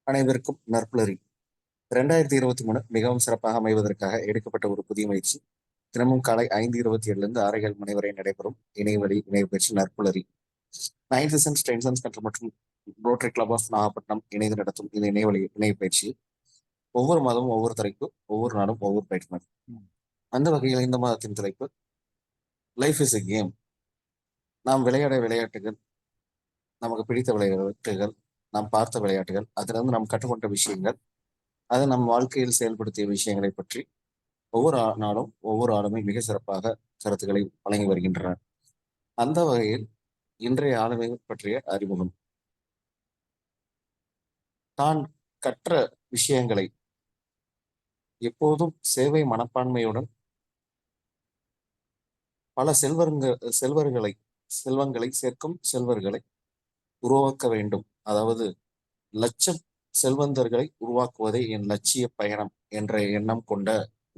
அனைவருக்கும் நற்புலரி. 2023 மிகவும் சிறப்பாக அமைவதற்காக எடுக்கப்பட்ட ஒரு புதிய முயற்சி. தினமும் காலை 5:27 6:00 மணி வரை நடைபெறும் இணையவழி இணைய பயிற்சி நற்புலரி. 9th சென்ஸ், 10th சென்ஸ் மற்றும் ரோட்டரி கிளப் ஆஃப் நாகப்பட்டினம் இணைந்து நடத்தும் இந்த இணையவழி இணைய பயிற்சி ஒவ்வொரு மாதமும் ஒவ்வொரு தலைப்பு, ஒவ்வொரு நாளும் ஒவ்வொரு பயிற்சி. அந்த வகையில் இந்த மாதத்தின் தலைப்பு லைஃப் இஸ் எ கேம். நாம் விளையாட விளையாட்டுகள், நமக்கு பிடித்த விளையாட்டுகள், நாம் பார்த்த விளையாட்டுகள், அதிலிருந்து நாம் கற்றுக்கொண்ட விஷயங்கள், அது நம் வாழ்க்கையில் செயல்படுத்திய விஷயங்களை பற்றி ஒவ்வொரு நாளும் ஒவ்வொரு ஆளுமை மிக சிறப்பாக கருத்துக்களை வழங்கி வருகின்றனர். அந்த வகையில் இன்றைய ஆளுமை பற்றிய அறிமுகம். தான் கற்ற விஷயங்களை எப்போதும் சேவை மனப்பான்மையுடன் பல செல்வங்களை சேர்க்கும் செல்வர்களை உருவாக்க வேண்டும். அதாவது லட்சம் செல்வந்தர்களை உருவாக்குவதே என் லட்சிய பயணம் என்ற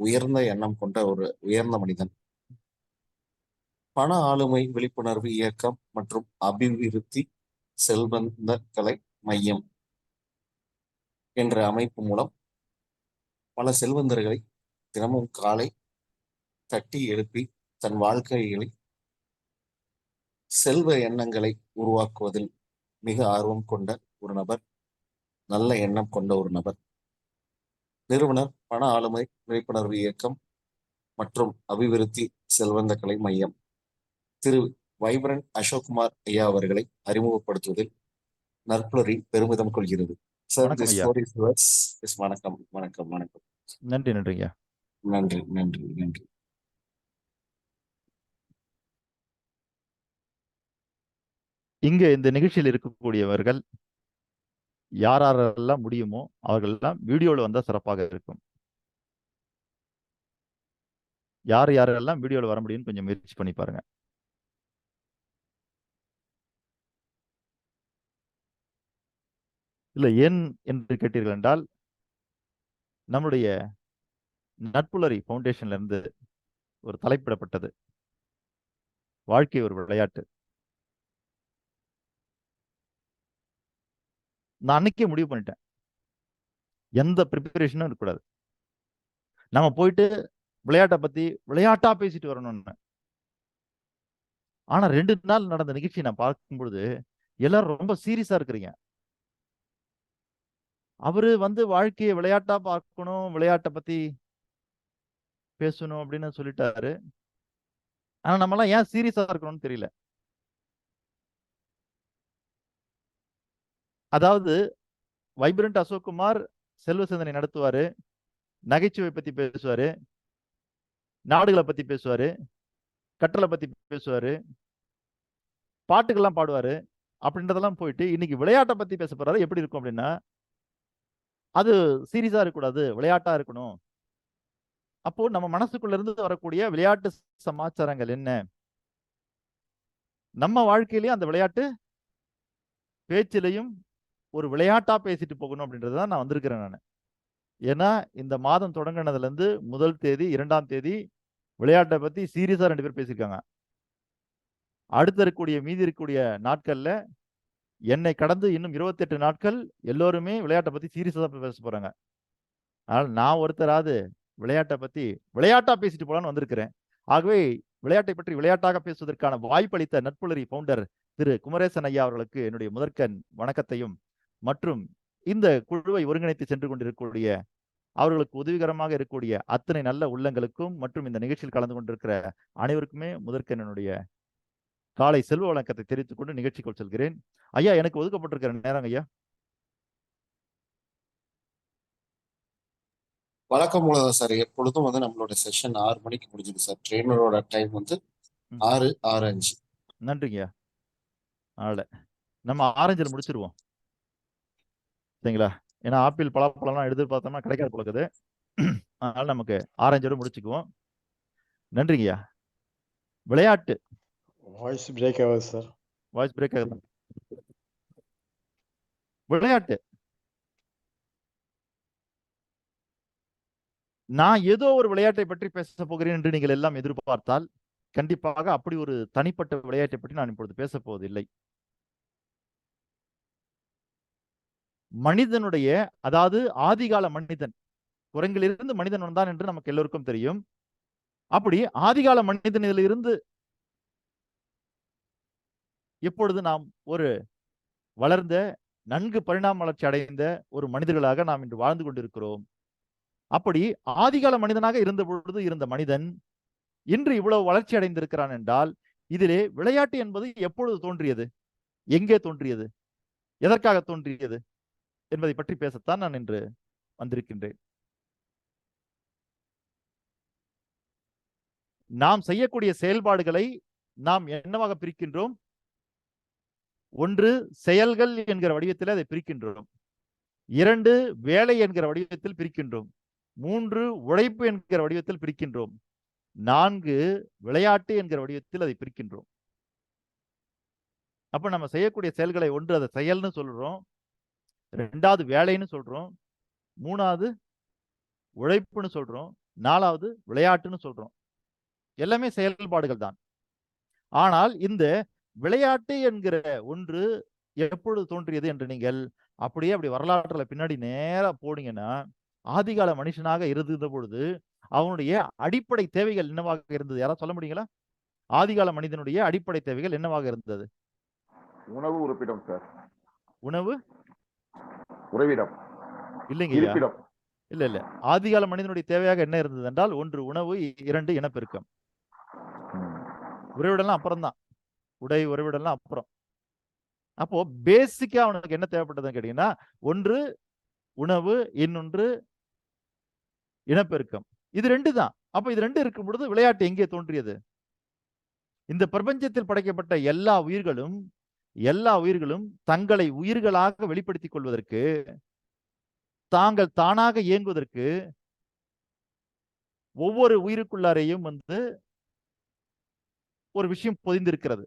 உயர்ந்த எண்ணம் கொண்ட ஒரு உயர்ந்த மனிதன். பண ஆளுமை விழிப்புணர்வு இயக்கம் மற்றும் அபிவிருத்தி செல்வந்த கலை மையம் என்ற அமைப்பு மூலம் பல செல்வந்தர்களை தினமும் காலை தட்டி எழுப்பி தன் வாழ்க்கைகளை செல்வ எண்ணங்களை உருவாக்குவதில் மிக ஆர்வம் கொண்ட ஒரு நபர், நல்ல எண்ணம் கொண்ட ஒரு நபர். நிறுவனர் பண ஆளுமை விழிப்புணர்வு இயக்கம் மற்றும் அபிவிருத்தி செல்வந்த கலை மையம் திரு வைப்ரண்ட் அசோக்குமார் ஐயா அவர்களை அறிமுகப்படுத்துவதில் நற்புலரி பெருமிதம் கொள்கிறது. சார், வணக்கம் வணக்கம் வணக்கம். நன்றி நன்றிங்க. நன்றி நன்றி நன்றி. இங்க இந்த நிகழ்ச்சியில் இருக்கக்கூடியவர்கள் யாரெல்லாம் முடியுமோ அவர்கள் எல்லாம் வீடியோல வந்தா சிறப்பாக இருக்கும். யாரெல்லாம் வீடியோல வர முடியும்னு கொஞ்சம் முயற்சி பண்ணி பாருங்க. இல்ல, ஏன் என்று கேட்டீர்கள் என்றால், நம்முடைய நட்புலரி ஃபவுண்டேஷன்ல இருந்து ஒரு தலைப்பிடப்பட்டது, வாழ்க்கை ஒரு விளையாட்டு. நான் அன்னைக்கே முடிவு பண்ணிட்டேன், எந்த ப்ரிப்பரேஷனும் இருக்கக்கூடாது. நம்ம போயிட்டு விளையாட்டை பத்தி விளையாட்டா பேசிட்டு வரணும்னு. ஆனா 2 நாள் நடந்த நிகழ்ச்சி நான் பார்க்கும் பொழுது எல்லாரும் ரொம்ப சீரியஸா இருக்கிறீங்க. அவரு வாழ்க்கையை விளையாட்டா பார்க்கணும், விளையாட்டை பத்தி பேசணும் அப்படின்னு சொல்லிட்டாரு. ஆனா நம்ம எல்லாம் ஏன் சீரியஸா இருக்கணும்னு தெரியல. அதாவது வைப்ரண்ட் அசோக்குமார் செல்வ சிந்தனை நடத்துவாரு, நகைச்சுவை பத்தி பேசுவாரு, நாடுகளை பத்தி பேசுவாரு, கற்றலை பத்தி பேசுவாரு, பாட்டுக்கெல்லாம் பாடுவாரு. அப்படின்றதெல்லாம் போயிட்டு இன்னைக்கு விளையாட்டை பத்தி பேச போறாரு. எப்படி இருக்கும் அப்படின்னா, அது சீரியஸா இருக்கக்கூடாது, விளையாட்டா இருக்கணும். அப்போ நம்ம மனசுக்குள்ள இருந்து வரக்கூடிய விளையாட்டு சமாச்சாரங்கள் என்ன, நம்ம வாழ்க்கையிலேயே அந்த விளையாட்டு பேச்சிலையும் ஒரு விளையாட்டா பேசிட்டு போகணும் அப்படின்றதுதான் நான் வந்திருக்கிறேன் நான். ஏன்னா இந்த மாதம் தொடங்கினதுல இருந்து முதல் தேதி 2ஆம் தேதி விளையாட்டை பத்தி சீரியஸா 2 பேர் பேசியிருக்காங்க. அடுத்த மீதி இருக்கக்கூடிய நாட்கள்ல என்னை கடந்து இன்னும் 28 நாட்கள் எல்லோருமே விளையாட்டை பத்தி சீரியஸா பேச போறாங்க. அதனால நான் ஒருத்தராவது விளையாட்டை பத்தி விளையாட்டா பேசிட்டு போலான்னு வந்திருக்கிறேன். ஆகவே விளையாட்டை பற்றி விளையாட்டாக பேசுவதற்கான வாய்ப்பளித்த நட்புலரி பவுண்டர் திரு குமரேசன் ஐயா அவர்களுக்கு என்னுடைய முதற்கண் வணக்கத்தையும், மற்றும் இந்த குழுவை ஒருங்கிணைத்து சென்று கொண்டிருக்கக்கூடிய அவர்களுக்கு உதவிகரமாக இருக்கக்கூடிய அத்தனை நல்ல உள்ளங்களுக்கும் மற்றும் இந்த நிகழ்ச்சியில் கலந்து கொண்டிருக்கிற அனைவருக்குமே முதற்கண் என்னுடைய காலை செல்வ வணக்கத்தை தெரிவித்துக் கொண்டு நிகழ்ச்சிக்குள் செல்கிறேன். ஐயா, எனக்கு ஒதுக்கப்பட்டிருக்கிற நேரம் ஐயா. வழக்கம் போல சார், எப்பொழுதும் நம்மளோட செஷன் 6 மணிக்கு முடிஞ்சுது சார். ட்ரெயினரோட டைம் 6:05. நன்றிங்கய்யா. அதனால நம்ம ஆரஞ்சில் முடிச்சிருவோம், சரிங்களா? ஏன்னா ஆப்பிள் பலாப்பழம்லாம் எதிர்பார்த்தோம்னா கிடைக்காது போலக்குது. அதனால நமக்கு ஆரஞ்சோட முடிச்சுக்குவோம். நன்றிங்கய்யா. விளையாட்டு வாய்ஸ் பிரேக் ஆகுது சார். வாய்ஸ் பிரேக் ஆகுது. விளையாட்டு நான் ஏதோ ஒரு விளையாட்டை பற்றி பேச போகிறேன் என்று நீங்கள் எல்லாம் எதிர்பார்த்தால், கண்டிப்பாக அப்படி ஒரு தனிப்பட்ட விளையாட்டை பற்றி நான் இப்பொழுது பேச போவதில்லை. மனிதனுடைய, அதாவது ஆதிகால மனிதன், குரங்கிலிருந்து மனிதன் வந்தான் என்று நமக்கு எல்லோருக்கும் தெரியும். அப்படி ஆதிகால மனிதனிலிருந்து இப்பொழுது நாம் ஒரு வளர்ந்த, நன்கு பரிணாம வளர்ச்சி அடைந்த ஒரு மனிதர்களாக நாம் இன்று வாழ்ந்து கொண்டிருக்கிறோம். அப்படி ஆதிகால மனிதனாக இருந்த பொழுது இருந்த மனிதன் இன்று இவ்வளவு வளர்ச்சி அடைந்திருக்கிறான் என்றால், இதிலே விளையாட்டு என்பது எப்பொழுது தோன்றியது, எங்கே தோன்றியது, எதற்காக தோன்றியது என்பதை பற்றி பேசத்தான் நான் இன்று வந்திருக்கின்றேன். நாம் செய்யக்கூடிய செயல்பாடுகளை நாம் என்னவாக பிரிக்கின்றோம்? ஒன்று, செயல்கள் என்கிற வடிவத்தில் அதை பிரிக்கின்றோம். 2, வேலை என்கிற வடிவத்தில் பிரிக்கின்றோம். 3, உழைப்பு என்கிற வடிவத்தில் பிரிக்கின்றோம். 4, விளையாட்டு என்கிற வடிவத்தில் அதை பிரிக்கின்றோம். அப்ப நம்ம செய்யக்கூடிய செயல்களை ஒன்று அதை செயல்னு சொல்றோம், 2வது வேலைன்னு சொல்றோம், 3வது உழைப்புன்னு சொல்றோம், 4வது விளையாட்டுன்னு சொல்றோம். எல்லாமே செயல்பாடுகள் தான். ஆனால் இந்த விளையாட்டு என்கிற ஒன்று எப்பொழுது தோன்றியது என்று நீங்கள் அப்படி வரலாற்றுல பின்னாடி நேரா போனீங்கன்னா, ஆதிகால மனுஷனாக இருந்த பொழுது அவனுடைய அடிப்படை தேவைகள் என்னவாக இருந்தது? யாராவது சொல்ல முடியுங்களா? ஆதிகால மனிதனுடைய அடிப்படை தேவைகள் என்னவாக இருந்தது? உணவு, உறுப்பிடம் சார். உணவு, உறைவிடம், இல்லைங்க ஐயா, இருப்பிடம். இல்ல. ஆதிகால மனிதனுடைய தேவையாக என்ன இருந்தது என்றால், 1 உணவு, 2 இனப்பெருக்கம். உறைவிடம்லாம் அப்புறம் தான், உடை உறைவிடம்லாம் அப்புறம். அப்போ பேசிக்கா அவனுக்கு என்ன தேவைப்பட்டதுன்னு கேட்டீங்கன்னா, 1 உணவு, இன்னொன்று இனப்பெருக்கம். இது 2 தான். அப்ப இது 2 இருக்கும் பொழுது விளையாட்டு எங்கே தோன்றியது? இந்த பிரபஞ்சத்தில் படைக்கப்பட்ட எல்லா உயிர்களும் தங்களை உயிர்களாக வெளிப்படுத்திக் கொள்வதற்கு, தாங்கள் தானாக இயங்குவதற்கு ஒவ்வொரு உயிருக்குள்ளாரையும் ஒரு விஷயம் பொதிந்திருக்கிறது.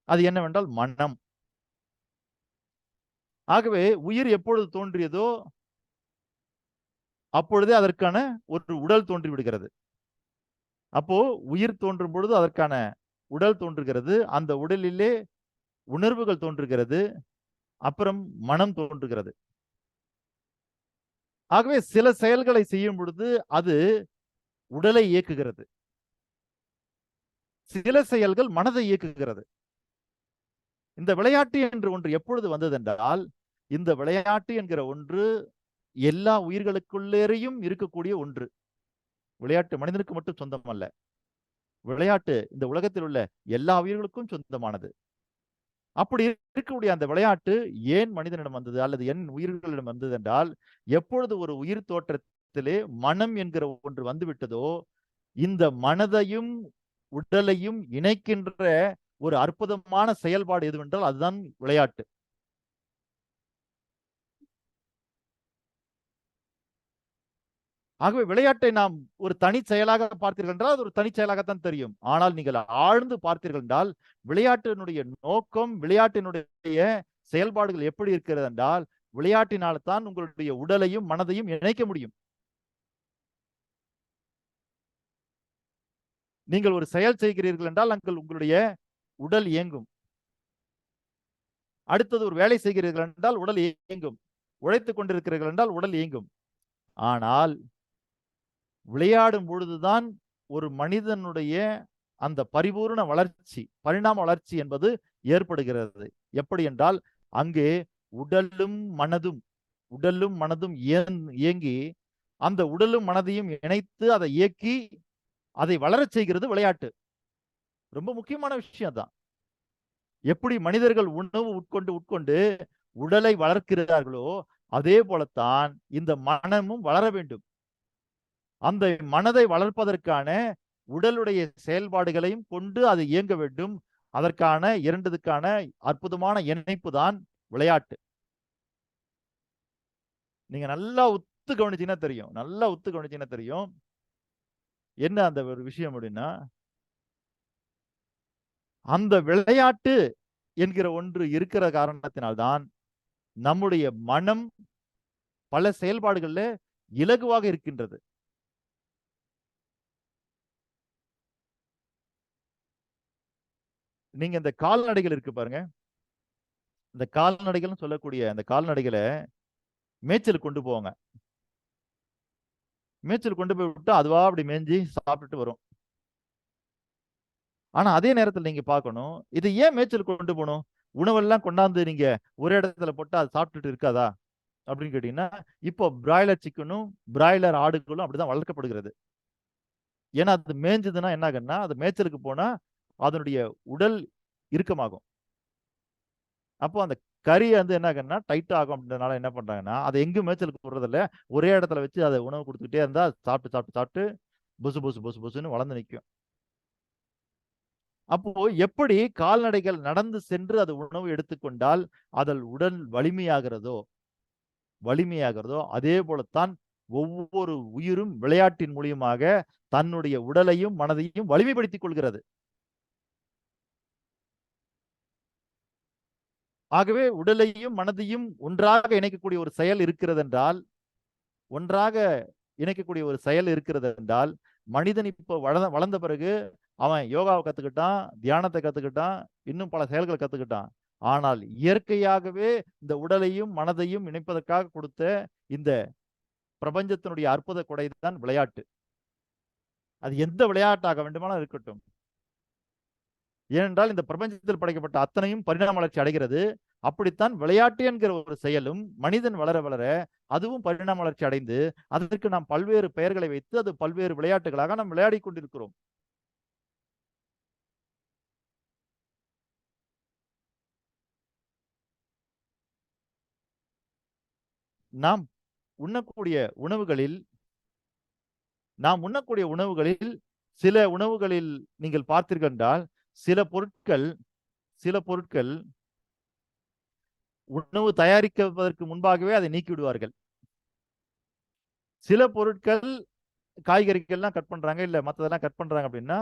அது என்னவென்றால் மனம். ஆகவே உயிர் எப்பொழுது தோன்றியதோ அப்பொழுதே அதற்கான ஒரு உடல் தோன்றி விடுகிறது. அப்போ உயிர் தோன்றும் பொழுது அதற்கான உடல் தோன்றுகிறது. அந்த உடலிலே உணர்வுகள் தோன்றுகிறது. அப்புறம் மனம் தோன்றுகிறது. ஆகவே சில செயல்களை செய்யும் பொழுது அது உடலை இயக்குகிறது. சில செயல்கள் மனதை இயக்குகிறது. இந்த விளையாட்டு என்று ஒன்று எப்பொழுது வந்தது என்றால், இந்த விளையாட்டு என்கிற ஒன்று எல்லா உயிர்களுக்குள்ளேயும் இருக்கக்கூடிய ஒன்று. விளையாட்டு மனிதனுக்கு மட்டும் சொந்தம் அல்ல. விளையாட்டு இந்த உலகத்தில் உள்ள எல்லா உயிர்களுக்கும் சொந்தமானது. அப்படி இருக்கக்கூடிய அந்த விளையாட்டு ஏன் மனிதனிடம் வந்தது அல்லது என் உயிர்களிடம் வந்தது என்றால், எப்பொழுது ஒரு உயிர் தோற்றத்திலே மனம் என்கிற ஒன்று வந்துவிட்டதோ, இந்த மனதையும் உடலையும் இணைக்கின்ற ஒரு அற்புதமான செயல்பாடு எதுவென்றால் அதுதான் விளையாட்டு. ஆகவே விளையாட்டை நாம் ஒரு தனி செயலாக பார்த்தீர்கள் என்றால் அது ஒரு தனி செயலாகத்தான் தெரியும். ஆனால் நீங்கள் ஆழ்ந்து பார்த்தீர்கள் என்றால் விளையாட்டினுடைய நோக்கம், விளையாட்டினுடைய செயல்பாடுகள் எப்படி இருக்கிறது என்றால், விளையாட்டினால் தான் உங்களுடைய உடலையும் மனதையும் இணைக்க முடியும். நீங்கள் ஒரு செயல் செய்கிறீர்கள் என்றால் அங்கே உங்களுடைய உடல் இயங்கும். அடுத்தது ஒரு வேலை செய்கிறீர்கள் என்றால் உடல் இயங்கும். உழைத்துக் கொண்டிருக்கிறீர்கள் என்றால் உடல் இயங்கும். ஆனால் விளையாடும் பொழுதுதான் ஒரு மனிதனுடைய அந்த பரிபூர்ண வளர்ச்சி, பரிணாம வளர்ச்சி என்பது ஏற்படுகிறது. எப்படி என்றால், அங்கே உடலும் மனதும் இயங்கி அந்த உடலும் மனதையும் இணைத்து அதை இயக்கி அதை வளரச் செய்கிறது விளையாட்டு. ரொம்ப முக்கியமான விஷயம் தான். எப்படி மனிதர்கள் உணவு உட்கொண்டு உடலை வளர்க்கிறார்களோ அதே போலத்தான் இந்த மனமும் வளர வேண்டும். அந்த மனதை வளர்ப்பதற்கான உடலுடைய செயல்பாடுகளையும் கொண்டு அது இயங்க வேண்டும். அதற்கான இரண்டுக்கான அற்புதமான இணைப்பு தான் விளையாட்டு. நீங்க நல்லா உத்து கவனிச்சீங்கன்னா தெரியும். என்ன அந்த ஒரு விஷயம் அப்படின்னா, அந்த விளையாட்டு என்கிற ஒன்று இருக்கிற காரணத்தினால்தான் நம்முடைய மனம் பல செயல்பாடுகள்ல இலகுவாக இருக்கின்றது. நீங்க இந்த கால்நடைகள் இருக்கு பாருங்க. இந்த கால்நடைகள்னு சொல்லக்கூடிய அந்த கால்நடைகளை மேய்ச்சல் கொண்டு போவாங்க. மேய்ச்சல் கொண்டு போய் விட்டு அதுவா அப்படி மேய்ஞ்சி சாப்பிட்டுட்டு வரும். ஆனா அதே நேரத்துல நீங்க பார்க்கணும், இது ஏன் மேய்ச்சல் கொண்டு போகணும்? உணவெல்லாம் கொண்டாந்து நீங்க ஒரே இடத்துல போட்டா அது சாப்பிட்டுட்டு இருக்காதா அப்படின்னு கேட்டீங்கன்னா, இப்போ பிராய்லர் சிக்கனும் பிராய்லர் ஆடுகளும் அப்படிதான் வளர்க்கப்படுகிறது. ஏன்னா அது மேய்ஞ்சதுன்னா என்ன ஆகுன்னா, அது மேய்ச்சலுக்கு போனா அதனுடைய உடல் இறுக்கமாகும். அப்போ அந்த கறி வந்து என்ன ஆகுன்னா டைட் ஆகும். அப்படின்றதுனால என்ன பண்றாங்கன்னா, அதை எங்கேயும் மேய்ச்சலுக்கு விடுறதில்ல. ஒரே இடத்துல வச்சு அதை உணவு கொடுத்துக்கிட்டே இருந்தா அது சாப்பிட்டு சாப்பிட்டு சாப்பிட்டு புசு புசு புசு புசுன்னு வளர்ந்து நிற்கும். அப்போ எப்படி கால்நடைகள் நடந்து சென்று அது உணவு எடுத்துக்கொண்டால் அதன் உடல் வலிமையாகிறதோ அதே போலத்தான் ஒவ்வொரு உயிரும் விளையாட்டின் மூலியமாக தன்னுடைய உடலையும் மனதையும் வலிமைப்படுத்திக் கொள்கிறது. ஆகவே உடலையும் மனதையும் ஒன்றாக இணைக்கக்கூடிய ஒரு செயல் இருக்கிறது என்றால் மனிதன் இப்போ வளர்ந்த பிறகு அவன் யோகாவை கத்துக்கிட்டான், தியானத்தை கத்துக்கிட்டான், இன்னும் பல செயல்களை கத்துக்கிட்டான். ஆனால் இயற்கையாகவே இந்த உடலையும் மனதையும் இணைப்பதற்காக கொடுத்த இந்த பிரபஞ்சத்தினுடைய அற்புத கொடை தான் விளையாட்டு. அது எந்த விளையாட்டாக வேண்டுமானாலும் இருக்கட்டும். ஏனென்றால் இந்த பிரபஞ்சத்தில் படைக்கப்பட்ட அத்தனையும் பரிணாம வளர்ச்சி அடைகிறது. அப்படித்தான் விளையாட்டு என்கிற ஒரு செயலும் மனிதன் வளர வளர அதுவும் பரிணாம வளர்ச்சி அடைந்து அதற்கு நாம் பல்வேறு பெயர்களை வைத்து அது பல்வேறு விளையாட்டுகளாக நாம் விளையாடி கொண்டிருக்கிறோம். நாம் உண்ணக்கூடிய உணவுகளில் சில உணவுகளில் நீங்கள் பார்த்தீர்கள் என்றால் சில பொருட்கள் உணவு தயாரிப்பதற்கு முன்பாகவே அதை நீக்கி விடுவார்கள். சில பொருட்கள் காய்கறிகள்லாம் கட் பண்றாங்க, இல்ல மற்றதெல்லாம் கட் பண்றாங்க அப்படின்னா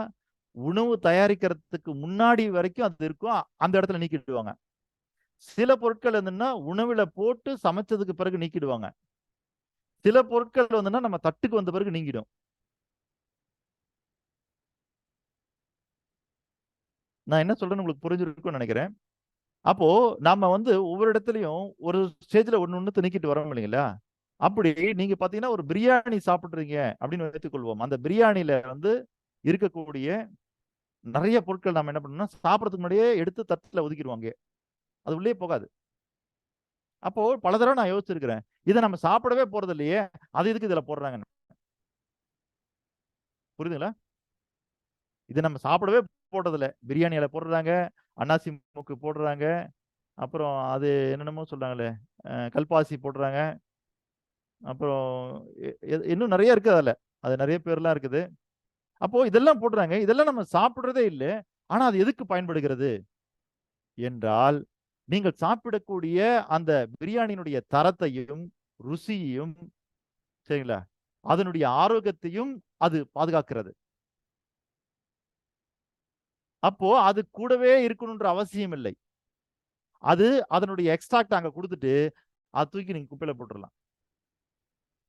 உணவு தயாரிக்கிறதுக்கு முன்னாடி வரைக்கும் அது இருக்கும், அந்த இடத்துல நீக்கிடுவாங்க. சில பொருட்கள் வந்துன்னா உணவுல போட்டு சமைச்சதுக்கு பிறகு நீக்கிடுவாங்க. சில பொருட்கள் வந்துன்னா நம்ம தட்டுக்கு வந்த பிறகு நீங்கிடும். நான் என்ன சொல்றேன்னு உங்களுக்கு புரிஞ்சிருக்கும்னு நினைக்கிறேன். அப்போ நாம வந்து ஒவ்வொரு இடத்துலயும் ஒரு ஸ்டேஜ்ல ஒண்ணு நீக்கிட்டு வரோம் இல்லைங்களா? அப்படி நீங்க பாத்தீங்கன்னா ஒரு பிரியாணி சாப்பிடுறீங்க அப்படின்னு வைத்துக் கொள்வோம். அந்த பிரியாணில வந்து இருக்கக்கூடிய நிறைய பொருட்கள் நாம என்ன பண்ணணும்னா சாப்பிடறதுக்கு முன்னாடியே எடுத்து தட்டுல ஒதுக்கிடுவாங்க. அது உள்ளே போகாது. அப்போ பல தடவை நான் யோசிச்சிருக்கிறேன், இதை நம்ம சாப்பிடவே போறது இல்லையே, அது எதுக்கு இதுல போடுறாங்கன்னு. புரியுதுங்களா? இதை நம்ம சாப்பிடவே போடுறதில்ல. பிரியாணியில போடுறாங்க, அன்னாசி மூக்கு போடுறாங்க, அப்புறம் அது என்னென்னமோ சொல்றாங்களே கல்பாசி போடுறாங்க, அப்புறம் இன்னும் நிறைய இருக்கு அதுல. அது நிறைய பேர்லாம் இருக்குது. அப்போ இதெல்லாம் போடுறாங்க, இதெல்லாம் நம்ம சாப்பிடுறதே இல்லை. ஆனா அது எதுக்கு பயன்படுகிறது என்றால் நீங்கள் சாப்பிடக்கூடிய அந்த பிரியாணியினுடைய தரத்தையும் ருசியையும் சரிங்களா அதனுடைய ஆரோக்கியத்தையும் அது பாதுகாக்கிறது. அப்போ அது கூடவே இருக்கணும்ன்ற அவசியம் இல்லை. அது அதனுடைய எக்ஸ்ட்ராக்ட் அங்க கொடுத்துட்டு அதை தூக்கி நீங்க குப்பையில போட்டுடலாம்.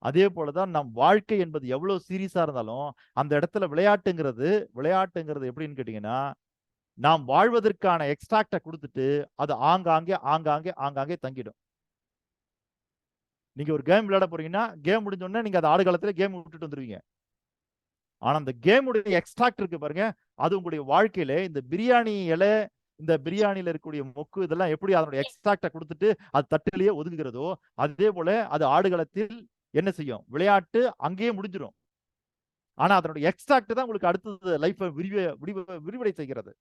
அதே போலதான் நம் வாழ்க்கை என்பது எவ்வளவு சீரியஸா இருந்தாலும் அந்த இடத்துல விளையாட்டுங்கிறது எப்படின்னு கேட்டீங்கன்னா, நாம் வாழ்வதற்கான எக்ஸ்ட்ராக்டை கொடுத்துட்டு அது ஆங்காங்கே தங்கிடும். நீங்க ஒரு கேம் விளையாட போறீங்கன்னா கேம் முடிஞ்ச உடனே நீங்க அந்த ஆடு காலத்துல கேம் விட்டுட்டு வந்துருவீங்க. ஆனா அந்த கேமுடைய எக்ஸ்ட்ராக்ட் இருக்கு பாருங்க, அது உங்களுடைய வாழ்க்கையில இந்த பிரியாணி இலை, இந்த பிரியாணியில இருக்கக்கூடிய மொக்கு இதெல்லாம் எப்படி அதனுடைய எக்ஸ்ட்ராக்டை கொடுத்துட்டு அது தட்டிலேயே ஒதுங்குகிறதோ அதே போல அது ஆடுகளத்தில் என்ன செய்யும், விளையாட்டு அங்கேயே முடிஞ்சிடும். ஆனா அதனுடைய எக்ஸ்ட்ராக்ட் தான் உங்களுக்கு அடுத்தது லைஃபை விரிவடை செய்கிறது.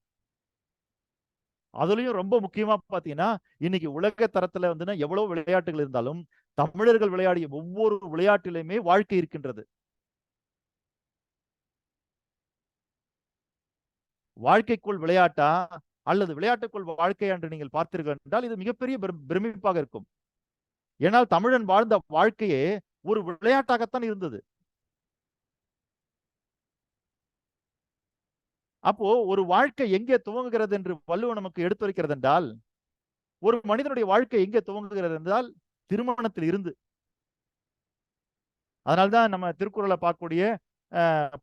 அதுலயும் ரொம்ப முக்கியமா பாத்தீங்கன்னா இன்னைக்கு உலக தரத்துல வந்து எவ்வளவு விளையாட்டுகள் இருந்தாலும் தமிழர்கள் விளையாடிய ஒவ்வொரு விளையாட்டிலுமே வாழ்க்கை இருக்கின்றது. வாழ்க்கைக்குள் விளையாட்டா அல்லது விளையாட்டுக்குள் வாழ்க்கை என்று நீங்கள் பார்த்தீர்கள் என்றால் இது மிகப்பெரிய பிரமிப்பாக இருக்கும். ஏனால் தமிழன் வாழ்ந்த வாழ்க்கையே ஒரு விளையாட்டாகத்தான் இருந்தது. அப்போ ஒரு வாழ்க்கை எங்கே துவங்குகிறது என்று வள்ளுவன் நமக்கு எடுத்துரைக்கிறது என்றால், ஒரு மனிதனுடைய வாழ்க்கை எங்கே துவங்குகிறது என்றால் திருமணத்தில் இருந்து. அதனால்தான் நம்ம திருக்குறளை பார்க்கக்கூடிய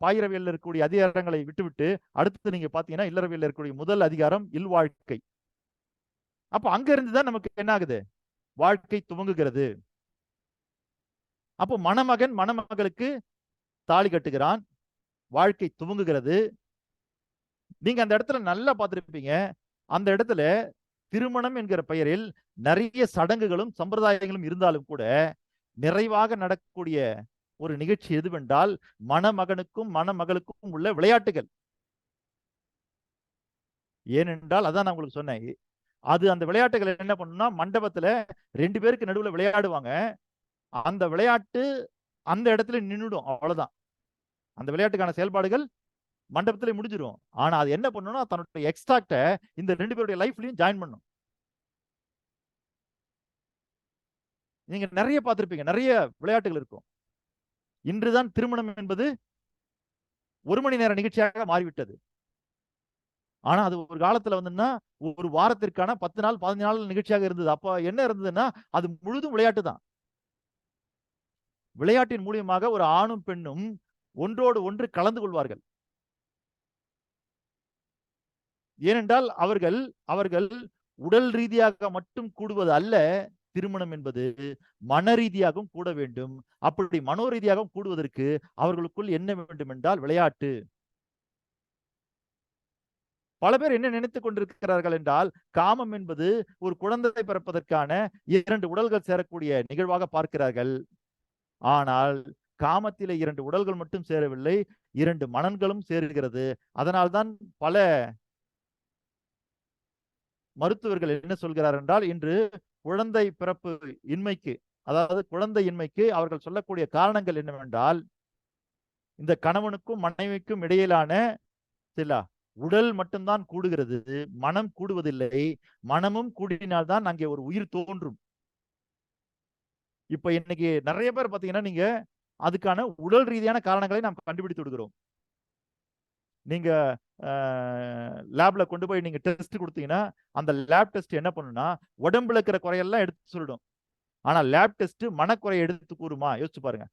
பாயிரவியல் இருக்கக்கூடிய அதிகாரங்களை விட்டுவிட்டு அடுத்து நீங்க பாத்தீங்கன்னா இல்லறவியல் இருக்கக்கூடிய முதல் அதிகாரம் இல்வாழ்க்கை. அப்ப அங்க இருந்துதான் நமக்கு என்ன ஆகுது? வாழ்க்கை துவங்குகிறது. அப்போ மணமகன் மணமகளுக்கு தாலி கட்டுகிறான், வாழ்க்கை துவங்குகிறது. நீங்க அந்த இடத்துல நல்லா பார்த்திருப்பீங்க. அந்த இடத்துல திருமணம் என்கிற பெயரில் நிறைய சடங்குகளும் சம்பிரதாயங்களும் இருந்தாலும் கூட நிறைவாக நடக்கக்கூடிய ஒரு நிகழ்ச்சி எதுவென்றால் மணமகனுக்கும் மணமகளுக்கும் உள்ள விளையாட்டுகள். ஏனென்றால் அதான் நான் உங்களுக்கு சொன்னேன். அது அந்த விளையாட்டுகள் என்ன பண்ணும்னா மண்டபத்துல 2 பேருக்கு நடுவுல விளையாடுவாங்க. அந்த விளையாட்டு அந்த இடத்துல நின்னுடும். அவ்வளவுதான். அந்த விளையாட்டுக்கான செயல்பாடுகள் மண்டபத்திலே முடிஞ்சிரும். ஆனா அது என்ன பண்ணணும்னா தன்னுடைய எக்ஸ்ட்ராக்ட இந்த 2 பேருடைய லைஃப்லயும் ஜாயின் பண்ணும். நீங்க நிறைய பார்த்திருப்பீங்க. நிறைய விளையாட்டுகள் இருக்கும். இன்றுதான் திருமணம் என்பது 1 மணி நேர நிகழ்ச்சியாக மாறிவிட்டது. ஆனா அது ஒரு காலத்துல வந்துன்னா ஒரு வாரத்திற்கான 10 நாள் 15 நாள் நிகழ்ச்சியாக இருந்தது. அப்ப என்ன இருந்ததுன்னா அது முழுதும் விளையாட்டு தான். விளையாட்டின் மூலியமாக ஒரு ஆணும் பெண்ணும் ஒன்றோடு ஒன்று கலந்து கொள்வார்கள். ஏனென்றால் அவர்கள் உடல் ரீதியாக மட்டும் கூடுவது அல்ல திருமணம் என்பது, மன ரீதியாகவும் கூட வேண்டும். அப்படி மனோ ரீதியாகவும் கூடுவதற்கு அவர்களுக்குள் என்ன வேண்டும் என்றால் விளையாட்டு. பல பேர் என்ன நினைத்துக் கொண்டிருக்கிறார்கள் என்றால் காமம் என்பது ஒரு குழந்தை பிறப்பதற்கான 2 உடல்கள் சேரக்கூடிய நிகழ்வாக பார்க்கிறார்கள். ஆனால் காமத்திலே 2 உடல்கள் மட்டும் சேரவில்லை, 2 மனங்களும் சேருகிறது. அதனால்தான் பல மருத்துவர்கள் என்ன சொல்கிறார் என்றால் இன்று குழந்தை பிறப்பு இன்மைக்கு, அதாவது குழந்தை இன்மைக்கு அவர்கள் சொல்லக்கூடிய காரணங்கள் என்னவென்றால் இந்த கணவனுக்கும் மனைவிக்கும் இடையிலான சில உடல் மட்டும்தான் கூடுகிறது, மனம் கூடுவதில்லை. மனமும் கூடினால்தான் அங்கே ஒரு உயிர் தோன்றும். இப்ப இன்னைக்கு நிறைய பேர் பாத்தீங்கன்னா நீங்க அதுக்கான உடல் ரீதியான காரணங்களை நாம் கண்டுபிடித்து விடுகிறோம். நீங்க லேப்ல கொண்டு போய் நீங்க டெஸ்ட் கொடுத்தீங்கன்னா அந்த லேப் டெஸ்ட் என்ன பண்ணுன்னா உடம்புல இருக்கிற குறையெல்லாம் எடுத்து சொல்லிடும். ஆனா லேப் டெஸ்ட் மனக்குறையை எடுத்து கூறுமா? யோசிச்சு பாருங்க.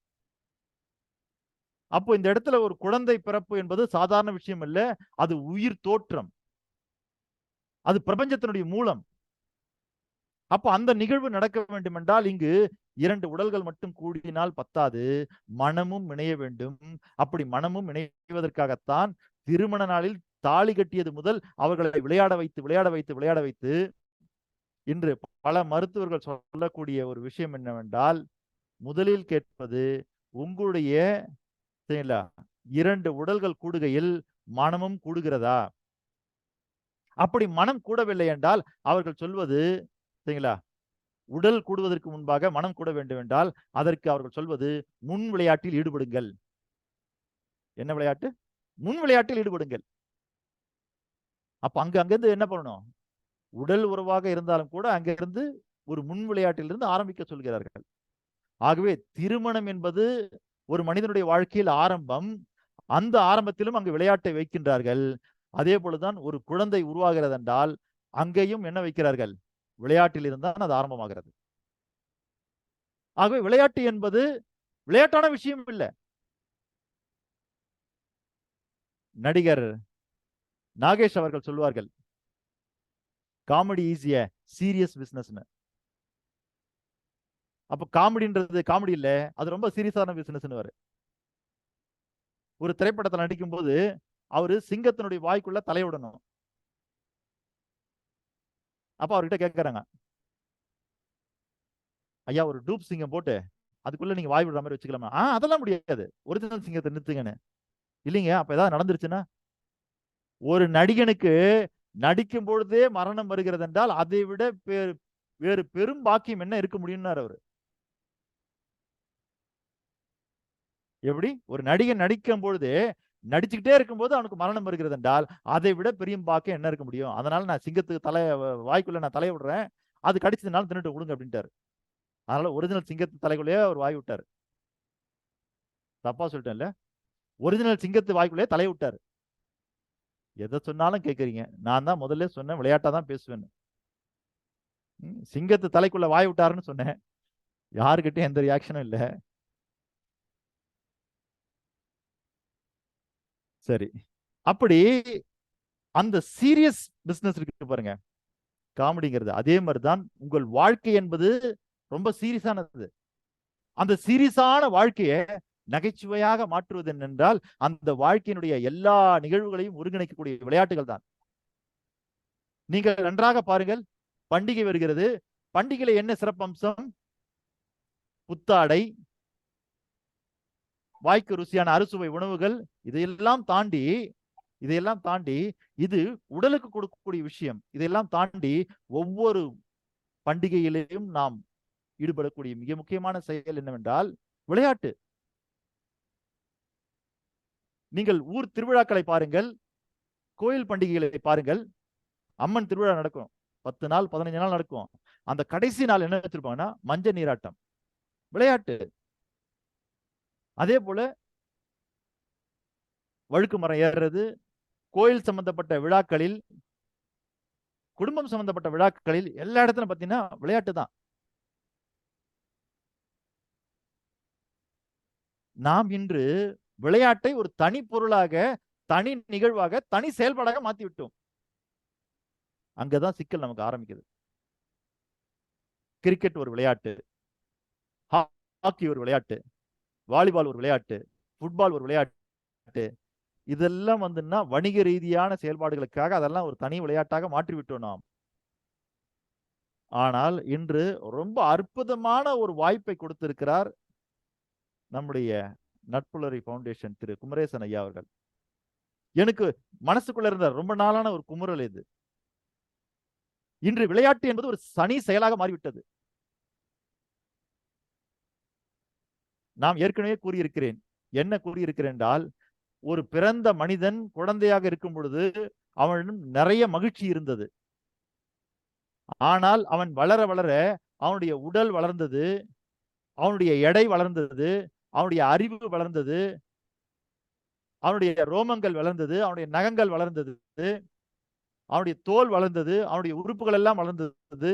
அப்போ இந்த இடத்துல ஒரு குழந்தை பிறப்பு என்பது சாதாரண விஷயம் இல்ல, அது உயிர் தோற்றம், அது பிரபஞ்சத்தினுடைய மூலம். அப்ப அந்த நிகழ்வு நடக்க வேண்டும் என்றால் இங்கு 2 உடல்கள் மட்டும் கூடினால் பத்தாது, மனமும் இணைய வேண்டும். அப்படி மனமும் இணைவதற்காகத்தான் திருமண நாளில் தாலி கட்டியது முதல் அவர்களை விளையாட வைத்து இன்று பல மருத்துவர்கள் சொல்லக்கூடிய ஒரு விஷயம் என்னவென்றால் முதலில் கேட்பது உங்களுடைய 2 உடல்கள் கூடுகையில் மனமும் கூடுகிறதா? அப்படி மனம் கூடவில்லை என்றால் அவர்கள் சொல்வது சரிங்களா, உடல் கூடுவதற்கு முன்பாக மனம் கூட வேண்டும் என்றால் அதற்கு அவர்கள் சொல்வது முன் விளையாட்டில் ஈடுபடுங்கள். என்ன விளையாட்டு? முன் விளையாட்டில் ஈடுபடுங்கள். அப்ப அங்கிருந்து என்ன பண்ணணும்? உடல் உறவாக இருந்தாலும் கூட அங்கிருந்து ஒரு முன் விளையாட்டிலிருந்து ஆரம்பிக்க சொல்கிறார்கள். ஆகவே திருமணம் என்பது ஒரு மனிதனுடைய வாழ்க்கையில் ஆரம்பம். அந்த ஆரம்பத்திலும் அங்கு விளையாட்டை வைக்கின்றார்கள். அதே போலதான் ஒரு குழந்தை உருவாகிறது என்றால் அங்கேயும் என்ன வைக்கிறார்கள்? விளையாட்டில் இருந்தால் அது ஆரம்பமாகிறது. ஆகவே விளையாட்டு என்பது விளையாட்டான விஷயம் இல்ல. நடிகர் நாகேஷ் அவர்கள் சொல்வார்கள் காமெடி இஸ் எ சீரியஸ் பிசினஸ்னு. அப்ப காமெடின்றது காமெடி இல்ல, அது ரொம்ப சீரியஸான பிசினஸ்னு. ஒரு திரைப்படத்தில் நடிக்கும் போது அவரு சிங்கத்தினுடைய வாய்க்குள்ள தலையிடணும். அப்ப அவர்கிட்ட கேட்கறாங்க, ஐயா ஒரு டூப் சிங்கம் போட்டு அதுக்குள்ள நீங்க வாய் விடுற மாதிரி வச்சுக்கலாமா? அதெல்லாம் முடியாது, ஒரிஜினல் சிங்கத்தை நிறுத்துங்கன்னு. இல்லைங்க, அப்ப ஏதாவது நடந்துருச்சுன்னா? ஒரு நடிகனுக்கு நடிக்கும் பொழுதே மரணம் வருகிறது என்றால் அதை விட வேறு பெரும் பாக்கியம் என்ன இருக்க முடியும்னாரு அவரு. எப்படி? ஒரு நடிகன் நடிக்கும் பொழுது நடிச்சுக்கிட்டே இருக்கும்போது அவனுக்கு மரணம் வருகிறது என்றால் அதை விட பெரிய பாக்கியம் என்ன இருக்க முடியும்? அதனால நான் சிங்கத்துக்கு வாய்க்குள்ள நான் தலையை விடுறேன், அது கடிச்சதுனால தின்னுட்டு விடுங்க அப்படின்ட்டாரு. அதனால ஒரிஜினல் சிங்கத்து தலைக்குள்ளேயே அவர் வாய் விட்டாரு. தப்பா சொல்லிட்டேன்ல? ஒரிஜினல் சிங்கத்து வாய்க்குள்ளேயே தலையை விட்டாரு. எதை சொன்னாலும் கேட்கறீங்க. நான் தான் முதல்ல சொன்னேன் விளையாட்டா தான் பேசுவேன்னு. சிங்கத்து தலைக்குள்ள வாய் விட்டாருன்னு சொன்னேன். யாருக்கிட்டையும் எந்த ரியாக்ஷனும் இல்ல. சரி, அப்படி அந்த சீரியஸ் பிசினஸ் இருக்கு பாருங்க, காமெடிங்கிறது. அதே மாதிரிதான் உங்கள் வாழ்க்கை என்பது ரொம்ப சீரியஸானது. அந்த சீரியஸான வாழ்க்கையை நகைச்சுவையாக மாற்றுவது என்னென்றால் அந்த வாழ்க்கையினுடைய எல்லா நிகழ்வுகளையும் ஒருங்கிணைக்கக்கூடிய விளையாட்டுகள் தான். நீங்கள் நன்றாக பாருங்கள், பண்டிகை வருகிறது. பண்டிகையில என்ன சிறப்பம்சம்? புத்தாடை, வாய்க்கு ருசியான அறுசுவை உணவுகள், இதையெல்லாம் தாண்டி இது உடலுக்கு கொடுக்கக்கூடிய விஷயம். இதையெல்லாம் தாண்டி ஒவ்வொரு பண்டிகையிலையும் நாம் ஈடுபடக்கூடிய மிக முக்கியமான செயல் என்னவென்றால் விளையாட்டு. நீங்கள் ஊர் திருவிழாக்களை பாருங்கள், கோயில் பண்டிகைகளை பாருங்கள். அம்மன் திருவிழா நடக்கும், 10 நாள் 15 நாள் நடக்கும். அந்த கடைசி நாள் என்ன வச்சிருப்பாங்கன்னா மஞ்சள் நீராட்டம், விளையாட்டு. அதே போல வழுக்கு மரம் ஏறுறது, கோயில் சம்பந்தப்பட்ட விழாக்களில், குடும்பம் சம்பந்தப்பட்ட விழாக்களில் எல்லா இடத்துலயும் பார்த்தீங்கன்னா விளையாட்டு தான். நாம் இன்று விளையாட்டை ஒரு தனி பொருளாக, தனி நிகழ்வாக, தனி செயல்பாடாக மாத்தி விட்டோம். அங்கதான் சிக்கல் நமக்கு ஆரம்பிக்குது. கிரிக்கெட் ஒரு விளையாட்டு, ஹாக்கி ஒரு விளையாட்டு, வாலிபால் ஒரு விளையாட்டு, ஃபுட்பால் ஒரு விளையாட்டு. இதெல்லாம் வந்துன்னா வணிக ரீதியான செயல்பாடுகளுக்காக அதெல்லாம் ஒரு தனி விளையாட்டாக மாற்றிவிட்டோம் நாம். ஆனால் இன்று ரொம்ப அற்புதமான ஒரு வாய்ப்பை கொடுத்திருக்கிறார் நம்முடைய நட்புலரி ஃபவுண்டேஷன் திரு குமரேசன் ஐயா அவர்கள். எனக்கு மனசுக்குள்ள இருந்த ரொம்ப நாளான ஒரு குமுறல் இது. இன்று விளையாட்டு என்பது ஒரு தனி செயலாக மாறிவிட்டது. நாம் ஏற்கனவே கூறியிருக்கிறேன். என்ன கூறியிருக்கிறேன் என்றால், ஒரு பிறந்த மனிதன் குழந்தையாக இருக்கும் பொழுது அவனிடம் நிறைய மகிழ்ச்சி இருந்தது. ஆனால் அவன் வளர வளர அவனுடைய உடல் வளர்ந்தது, அவனுடைய எடை வளர்ந்தது, அவனுடைய அறிவு வளர்ந்தது, அவனுடைய ரோமங்கள் வளர்ந்தது, அவனுடைய நகங்கள் வளர்ந்தது, அவனுடைய தோல் வளர்ந்தது, அவனுடைய உறுப்புகள் எல்லாம் வளர்ந்தது,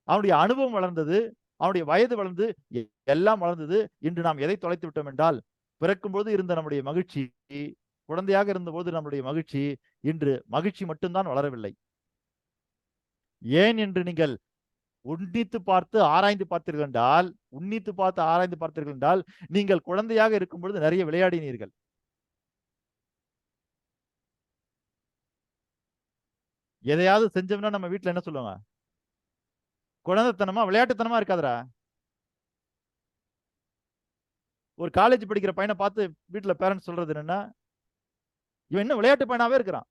அவனுடைய அனுபவம் வளர்ந்தது, அவனுடைய வயது வளர்ந்து எல்லாம் வளர்ந்தது. இன்று நாம் எதை தொலைத்து விட்டோம் என்றால், பிறக்கும்போது இருந்த நம்முடைய மகிழ்ச்சி, குழந்தையாக இருந்தபோது நம்முடைய மகிழ்ச்சி, இன்று மகிழ்ச்சி மட்டும்தான் வளரவில்லை. ஏன் என்று நீங்கள் உன்னித்து பார்த்து ஆராய்ந்து பார்த்தீர்கள் என்றால், நீங்கள் குழந்தையாக இருக்கும் பொழுது நிறைய விளையாடினீர்கள். எதையாவது செஞ்சோம்னா நம்ம வீட்டுல என்ன சொல்லுவாங்க? குழந்தைத்தனமா விளையாட்டுத்தனமா இருக்காதரா. ஒரு காலேஜ் படிக்கிற பையனை பார்த்து வீட்டுல பேரண்ட்ஸ் சொல்றது என்னன்னா, இவன் என்ன விளையாட்டு பையனாவே இருக்கிறான்.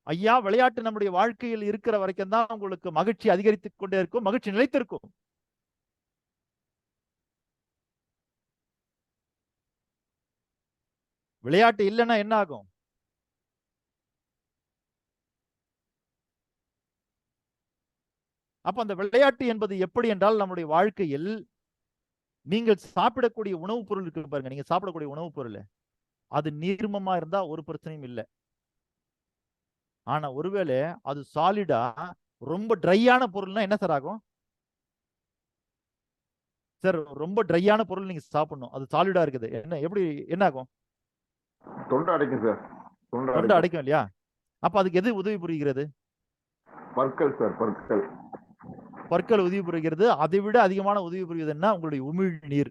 ஐயா, விளையாட்டு நம்முடைய வாழ்க்கையில் இருக்கிற வரைக்கும் தான் உங்களுக்கு மகிழ்ச்சி அதிகரித்துக் கொண்டே இருக்கும், மகிழ்ச்சி நிலைத்திருக்கும். விளையாட்டு இல்லைன்னா என்ன ஆகும்? அப்ப அந்த விளையாட்டு என்பது எப்படி என்றால், நம்முடைய வாழ்க்கையில் நீங்கள் சாப்பிடக்கூடிய உணவுப் பொருள் இருக்கு பாருங்க. நீங்க சாப்பிடக்கூடிய உணவுப் பொருள் அது நீர்மமா இருந்தா ஒரு பிரச்சனையும் இல்லை. ஆனா ஒருவேளை அது சாலிடா ரொம்ப ட்ரையான பொருள்னா என்ன சார் ஆகும்? சார், ரொம்ப ட்ரையான பொருள் நீங்க சாப்பிடணும், அது சாலிடா இருக்குது, என்ன ஆகும்? தொண்டை அடைக்கும் சார். தொண்டை அடைக்கும் இல்லையா? அப்ப அதுக்கு எது உதவி புரிகிறது? பற்கள் சார், பற்கள் உதவி புரிகிறது. அதை விட அதிகமான உதவி புரிவதுன்னா உங்களுடைய உமிழ் நீர்.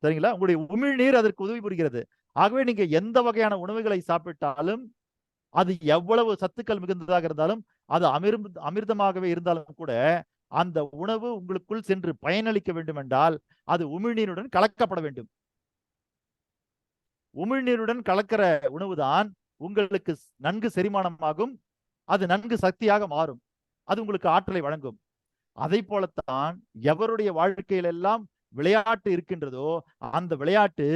சரிங்களா? உங்களுடைய உமிழ் நீர் அதற்கு உதவி புரிகிறது. ஆகவே நீங்க எந்த வகையான உணவுகளை சாப்பிட்டாலும், அது எவ்வளவு சத்துக்கள் மிகுந்ததாக இருந்தாலும், அது அமிர்தமாகவே இருந்தாலும் கூட, அந்த உணவு உங்களுக்குள் சென்று பயனளிக்க வேண்டும் என்றால் அது உமிழ்நீருடன் கலக்கப்பட வேண்டும். உமிழ்நீருடன் கலக்கிற உணவுதான் உங்களுக்கு நன்கு செரிமானமாகும், அது நன்கு சக்தியாக மாறும், அது உங்களுக்கு ஆற்றலை வழங்கும். அதை போலத்தான் எவருடைய வாழ்க்கையில எல்லாம் விளையாட்டு இருக்கின்றதோ, அந்த விளையாட்டு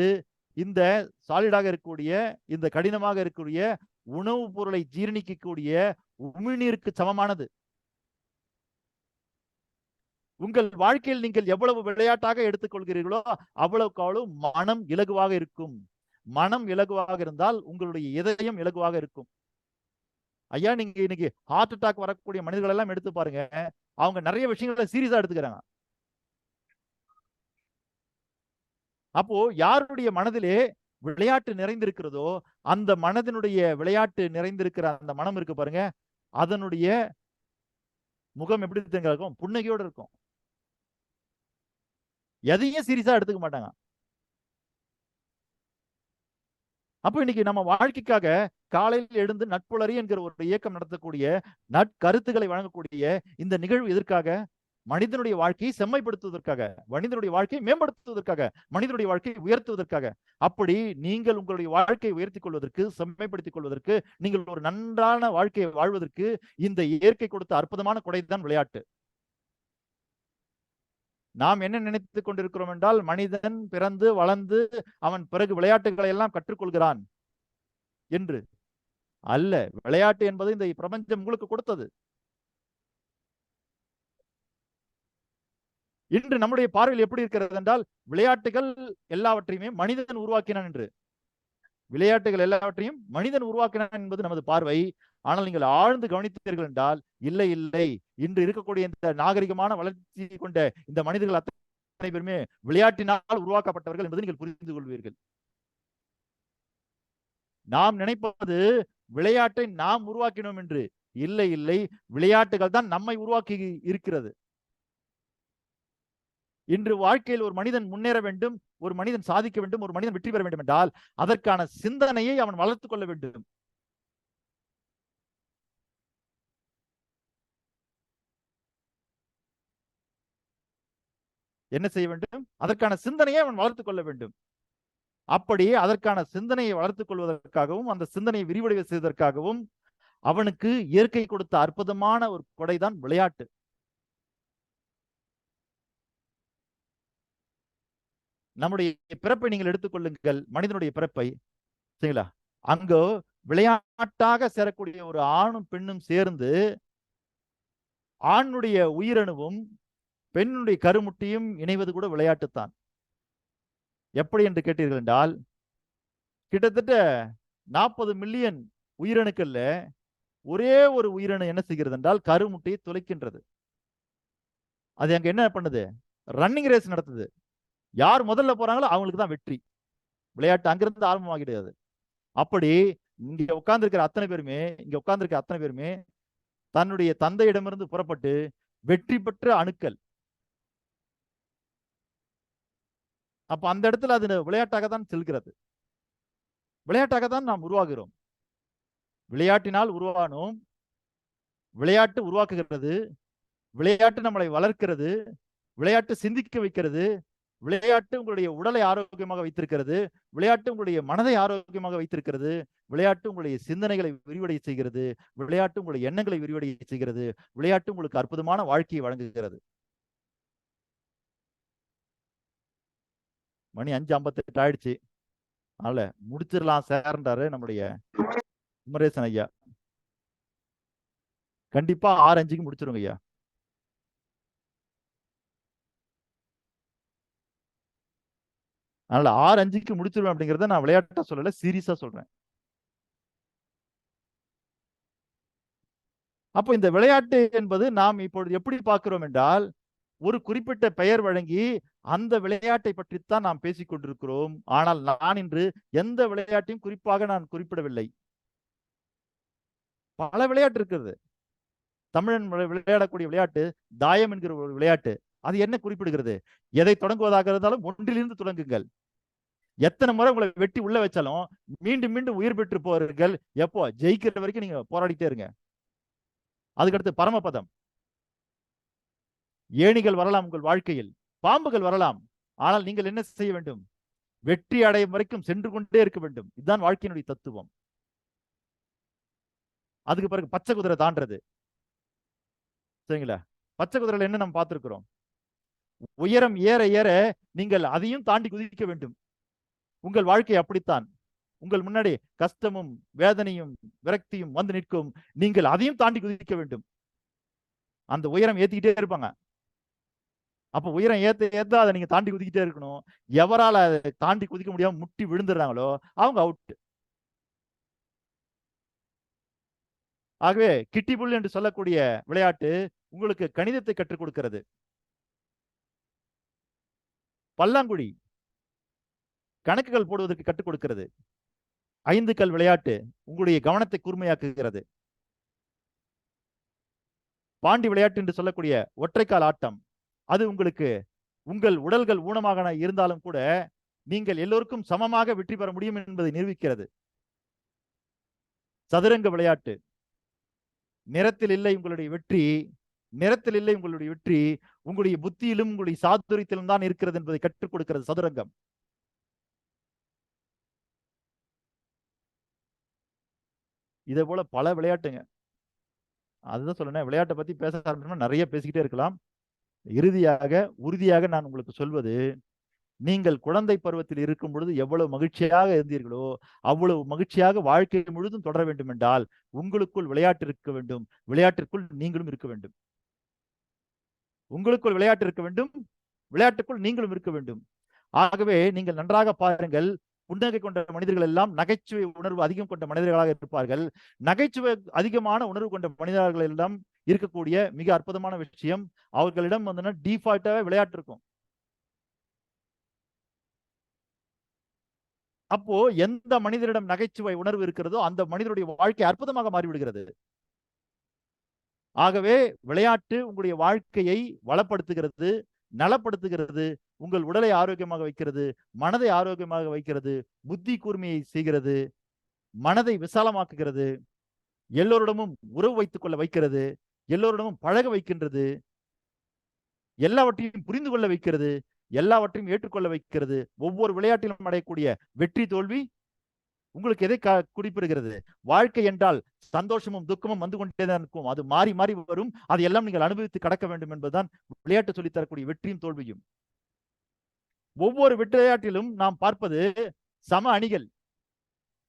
இந்த சாலிடாக இருக்கக்கூடிய, இந்த கடினமாக இருக்கக்கூடிய உணவுப் பொருளை ஜீரணிக்கக்கூடிய உமிழ்நீருக்கு சமமானது. உங்கள் வாழ்க்கையில் நீங்கள் எவ்வளவு விளையாட்டாக எடுத்துக்கொள்கிறீர்களோ அவ்வளவுக்கு அவ்வளவு மனம் இலகுவாக இருக்கும். மனம் இலகுவாக இருந்தால் உங்களுடைய இதயம் இலகுவாக இருக்கும். ஐயா, நீங்க இன்னைக்கு ஹார்ட் அட்டாக் வரக்கூடிய மனிதர்கள் எல்லாம் எடுத்து பாருங்க, அவங்க நிறைய விஷயங்களை சீரியஸா எடுத்துக்கிறாங்க. அப்போ யாருடைய மனதிலே விளையாட்டு நிறைந்திருக்கிறதோ, அந்த மனதினுடைய விளையாட்டு நிறைந்திருக்கிற அந்த மனம் இருக்கு பாருங்க, அதனுடைய முகம் எப்படி இருக்கும்? புன்னகையோடு இருக்கும். எதையும் சீரியஸா எடுத்துக்க மாட்டாங்க. அப்ப இன்னைக்கு நம்ம வாழ்க்கைக்காக காலையில் எழுந்து நட்புலரி என்கிற ஒரு இயக்கம் நடத்தக்கூடிய, நற்கருத்துக்களை வழங்கக்கூடிய இந்த நிகழ்வு எதற்காக? மனிதனுடைய வாழ்க்கையை செம்மைப்படுத்துவதற்காக, மனிதனுடைய வாழ்க்கையை மேம்படுத்துவதற்காக, மனிதனுடைய வாழ்க்கையை உயர்த்துவதற்காக. அப்படி நீங்கள் உங்களுடைய வாழ்க்கையை உயர்த்திக் கொள்வதற்கு, செம்மைப்படுத்திக் கொள்வதற்கு, நீங்கள் ஒரு நன்றான வாழ்க்கையை வாழ்வதற்கு இந்த இயற்கை கொடுத்த அற்புதமான கொடைதான் விளையாட்டு. நாம் என்ன நினைத்துக் கொண்டிருக்கிறோம் என்றால், மனிதன் பிறந்து வளர்ந்து அவன் பிறகு விளையாட்டுகளை எல்லாம் கற்றுக்கொள்கிறான் என்று அல்ல. விளையாட்டு என்பது இந்த பிரபஞ்சம் உங்களுக்கு கொடுத்தது. இன்று நம்முடைய பார்வையில் எப்படி இருக்கிறது என்றால், விளையாட்டுகள் எல்லாவற்றையுமே மனிதன் உருவாக்கினான் என்று. விளையாட்டுகள் எல்லாவற்றையும் மனிதன் உருவாக்கினான் என்பது நமது பார்வை. ஆனால் நீங்கள் ஆழ்ந்து கவனித்தீர்கள் என்றால், இல்லை இல்லை, இன்று இருக்கக்கூடிய இந்த நாகரிகமான வளர்ச்சி கொண்ட இந்த மனிதர்கள் அத்தனை பேருமே விளையாட்டினால் உருவாக்கப்பட்டவர்கள் என்பதை நீங்கள் புரிந்து கொள்வீர்கள். நாம் நினைப்பது விளையாட்டை நாம் உருவாக்கினோம் என்று. இல்லை இல்லை, விளையாட்டுகள் தான் நம்மை உருவாக்கி இருக்கிறது. இன்று வாழ்க்கையில் ஒரு மனிதன் முன்னேற வேண்டும், ஒரு மனிதன் சாதிக்க வேண்டும், ஒரு மனிதன் வெற்றி பெற வேண்டும் என்றால் அதற்கான சிந்தனையை அவன் வளர்த்துக் கொள்ள வேண்டும். என்ன செய்ய வேண்டும்? அதற்கான சிந்தனையை அவன் வளர்த்துக் கொள்ள வேண்டும். அப்படி அதற்கான சிந்தனையை வளர்த்துக் கொள்வதற்காகவும், அந்த சிந்தனையை விரிவடைய செய்வதற்காகவும் அவனுக்கு இயற்கை கொடுத்த அற்புதமான ஒரு கொடைதான் விளையாட்டு. நம்முடைய பிறப்பை நீங்கள் எடுத்துக்கொள்ளுங்கள், மனிதனுடைய பிறப்பை, சரிங்களா? அங்கு விளையாட்டாக சேரக்கூடிய ஒரு ஆணும் பெண்ணும் சேர்ந்து ஆணுடைய உயிரணுவும் பெண்ணுடைய கருமுட்டியும் இணைவது கூட விளையாட்டுத்தான். எப்படி என்று கேட்டீர்கள் என்றால், கிட்டத்தட்ட 40 மில்லியன் உயிரணுக்கள்ல ஒரே ஒரு உயிரணு என்ன செய்கிறது என்றால் கருமுட்டியை துளைக்கின்றது. அது அங்க என்ன பண்ணுது? ரன்னிங் ரேஸ் நடத்துது. யார் முதல்ல போறாங்களோ அவங்களுக்கு தான் வெற்றி. விளையாட்டு அங்கிருந்து ஆரம்பமாகிடுது. அப்படி இங்க உட்கார்ந்திருக்கிற அத்தனை பேருமே தன்னுடைய தந்தையிடமிருந்து புறப்பட்டு வெற்றி பெற்ற அணுக்கள். அப்ப அந்த இடத்துல அது விளையாட்டாக தான் செல்கிறது. விளையாட்டாக தான் நாம் உருவாகிறோம். விளையாட்டினால் உருவானோம். விளையாட்டு உருவாக்குகிறது. விளையாட்டு நம்மளை வளர்க்கிறது. விளையாட்டு சிந்திக்க வைக்கிறது. விளையாட்டு உங்களுடைய உடலை ஆரோக்கியமாக வைத்திருக்கிறது. விளையாட்டு உங்களுடைய மனதை ஆரோக்கியமாக வைத்திருக்கிறது. விளையாட்டு உங்களுடைய சிந்தனைகளை விரிவடைய செய்கிறது. விளையாட்டு உங்களுடைய எண்ணங்களை விரிவடைய செய்கிறது. விளையாட்டு உங்களுக்கு அற்புதமான வாழ்க்கையை வழங்குகிறது. மணி 5:58 ஆயிடுச்சு. அதனால முடிச்சிடலாம் சார்ன்றாரு நம்முடைய குமரேசன் ஐயா. கண்டிப்பா 6:05க்கு முடிச்சிருங்க ஐயா. அதனால 6:05க்கு முடிச்சிருவேன் அப்படிங்கறத நான் விளையாட்டா சொல்லல, சீரியஸா சொல்றேன். அப்போ இந்த விளையாட்டு என்பது நாம் இப்பொழுது எப்படி பார்க்கிறோம் என்றால், ஒரு குறிப்பிட்ட பெயர் வழங்கி அந்த விளையாட்டை பற்றித்தான் நாம் பேசிக் கொண்டிருக்கிறோம். ஆனால் நான் இன்று எந்த விளையாட்டையும் குறிப்பாக நான் குறிப்பிடவில்லை. பல விளையாட்டு இருக்கிறது. தமிழன் விளையாடக்கூடிய விளையாட்டு தாயம் என்கிற ஒரு விளையாட்டு. அது என்ன குறிப்பிடுகிறது? எதை தொடங்குவதாக இருந்தாலும் ஒன்றிலிருந்து தொடங்குங்கள். எத்தனை முறை உங்களை வெட்டி உள்ள வச்சாலும் மீண்டும் மீண்டும் உயிர் பெற்று போறீர்கள். எப்போ ஜெயிக்கிற வரைக்கும் நீங்க போராடிட்டே இருங்க. அதுக்கடுத்து பரமபதம். ஏணிகள் வரலாம் உங்கள் வாழ்க்கையில், பாம்புகள் வரலாம். ஆனால் நீங்கள் என்ன செய்ய வேண்டும்? வெற்றி அடையும் வரைக்கும் சென்று கொண்டே இருக்க வேண்டும். இதுதான் வாழ்க்கையினுடைய தத்துவம். அதுக்கு பிறகு பச்சை குதிரை தாண்டறது. சரிங்களா? பச்சை குதிரையில என்ன நம்ம பார்த்திருக்கிறோம்? உயரம் ஏற ஏற நீங்கள் அதையும் தாண்டி குதிக்க வேண்டும். உங்கள் வாழ்க்கை அப்படித்தான். உங்கள் முன்னாடி கஷ்டமும் வேதனையும் விரக்தியும் வந்து நிற்கும். நீங்கள் அதையும் தாண்டி குதிக்க வேண்டும். அந்த உயரம் ஏத்திக்கிட்டே இருப்பாங்க. அப்ப உயரம் ஏத்த அதை நீங்க தாண்டி குதிக்கிட்டே இருக்கணும். எவரால அதை தாண்டி குதிக்க முடியாம முட்டி விழுந்துடுறாங்களோ அவங்க அவுட். ஆகவே கிட்டி புல் என்று சொல்லக்கூடிய விளையாட்டு உங்களுக்கு கணிதத்தை கற்றுக் கொடுக்கிறது. பல்லாங்குழி கணக்குகள் போடுவதற்கு கற்றுக் கொடுக்கிறது. 5 கல் விளையாட்டு உங்களுடைய கவனத்தை கூர்மையாக்குகிறது. பாண்டி விளையாட்டு என்று சொல்லக்கூடிய ஒற்றைக்கால் ஆட்டம், அது உங்களுக்கு உங்கள் உடல்கள் ஊனமாக இருந்தாலும் கூட நீங்கள் எல்லோருக்கும் சமமாக வெற்றி பெற முடியும் என்பதை நிரூபிக்கிறது. சதுரங்க விளையாட்டு, நிறத்தில் இல்லை உங்களுடைய வெற்றி, நிறத்தில் இல்லை உங்களுடைய வெற்றி உங்களுடைய புத்தியிலும் உங்களுடைய சாதுரியத்திலும் தான் இருக்கிறது என்பதை கற்றுக் கொடுக்கிறது சதுரங்கம். இதே போல பல விளையாட்டுங்க. அதுதான் சொல்றேன், விளையாட்டை பத்தி பேச ஆரம்பிச்சோம்னா நிறைய பேசிக்கிட்டே இருக்கலாம். இறுதியாக உறுதியாக நான் உங்களுக்கு சொல்வது, நீங்கள் குழந்தை பருவத்தில் இருக்கும் பொழுது எவ்வளவு மகிழ்ச்சியாக இருந்தீர்களோ அவ்வளவு மகிழ்ச்சியாக வாழ்க்கை முழுதும் தொடர வேண்டும் என்றால் உங்களுக்குள் விளையாட்டு இருக்க வேண்டும், விளையாட்டிற்குள் நீங்களும் இருக்க வேண்டும். உங்களுக்குள் விளையாட்டு இருக்க வேண்டும், விளையாட்டுக்குள் நீங்களும் இருக்க வேண்டும். ஆகவே நீங்கள் நன்றாக பாருங்கள், புன்னகை கொண்ட மனிதர்கள் எல்லாம் நகைச்சுவை உணர்வு அதிகம் கொண்ட மனிதர்களாக இருப்பார்கள். நகைச்சுவை அதிகமான உணர்வு கொண்ட மனிதர்கள் எல்லாம் இருக்கக்கூடிய மிக அற்புதமான விஷயம், அவர்களிடம் வந்து டிஃபால்ட்டாவே விளையாட்டு இருக்கும். அப்போ எந்த மனிதரிடம் நகைச்சுவை உணர்வு இருக்கிறதோ அந்த மனிதனுடைய வாழ்க்கை அற்புதமாக மாறிவிடுகிறது. ஆகவே விளையாட்டு உங்களுடைய வாழ்க்கையை வளப்படுத்துகிறது, நலப்படுத்துகிறது, உங்கள் உடலை ஆரோக்கியமாக வைக்கிறது, மனதை ஆரோக்கியமாக வைக்கிறது, புத்தி கூர்மையை செய்கிறது, மனதை விசாலமாக்குகிறது, எல்லோரிடமும் உறவு வைத்துக் கொள்ள வைக்கிறது, எல்லோரிடமும் பழக வைக்கின்றது, எல்லாவற்றையும் புரிந்து கொள்ள வைக்கிறது, எல்லாவற்றையும் ஏற்றுக்கொள்ள வைக்கிறது. ஒவ்வொரு விளையாட்டிலும் அடையக்கூடிய வெற்றி தோல்வி உங்களுக்கு எதை குறிப்பிடுகிறது? வாழ்க்கை என்றால் சந்தோஷமும் துக்கமும் வந்து கொண்டேதான் இருக்கும், அது மாறி மாறி வரும், அதை எல்லாம் நீங்கள் அனுபவித்து கடக்க வேண்டும் என்பதுதான் விளையாட்டு சொல்லித் தரக்கூடிய வெற்றியும் தோல்வியும். ஒவ்வொரு விளையாட்டிலும் நாம் பார்ப்பது சம அணிகள்.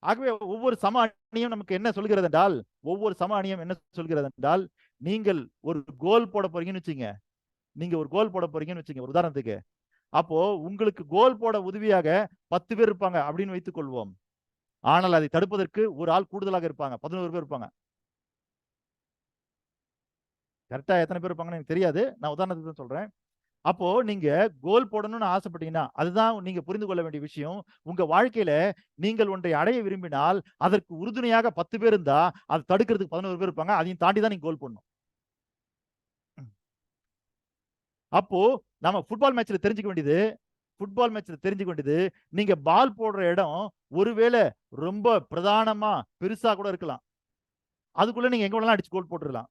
ஆகவே ஒவ்வொரு சம அணியும் நமக்கு என்ன சொல்கிறது என்றால், ஒவ்வொரு சம அணியும் என்ன சொல்கிறது என்றால், நீங்கள் ஒரு கோல் போட போறீங்கன்னு வச்சுங்க, நீங்க ஒரு கோல் போட போறீங்கன்னு வச்சுங்க ஒரு உதாரணத்துக்கு. அப்போ உங்களுக்கு கோல் போட உதவியாக 10 பேர் இருப்பாங்க அப்படின்னு வைத்துக் கொள்வோம். ஆனால் அதை தடுப்பதற்கு ஒரு ஆள் கூடுதலாக இருப்பாங்க, 11 பேர் இருப்பாங்க. கரெக்டா எத்தனை பேர் இருப்பாங்கன்னு எனக்கு தெரியாது, நான் உதாரணத்துக்கு தான் சொல்றேன். அப்போ நீங்க கோல் போடணும்னு ஆசைப்பட்டீங்கன்னா, அதுதான் நீங்க புரிந்து கொள்ள வேண்டிய விஷயம். உங்க வாழ்க்கையில நீங்கள் ஒன்றை அடைய விரும்பினால் அதற்கு உறுதுணையாக 10 பேர் இருந்தா அதை தடுக்கிறதுக்கு 11 பேர் இருப்பாங்க. அதையும் தாண்டி தான் நீங்க கோல் போடணும். அப்போ நம்ம ஃபுட்பால் மேட்ச்ல தெரிஞ்சுக்க வேண்டியது, நீங்க பால் போடுற இடம் ஒருவேளை ரொம்ப பிரதானமா பெருசா கூட இருக்கலாம், அதுக்குள்ள நீங்க எங்க வேணாலும் அடிச்சு கோல் போட்டுடலாம்.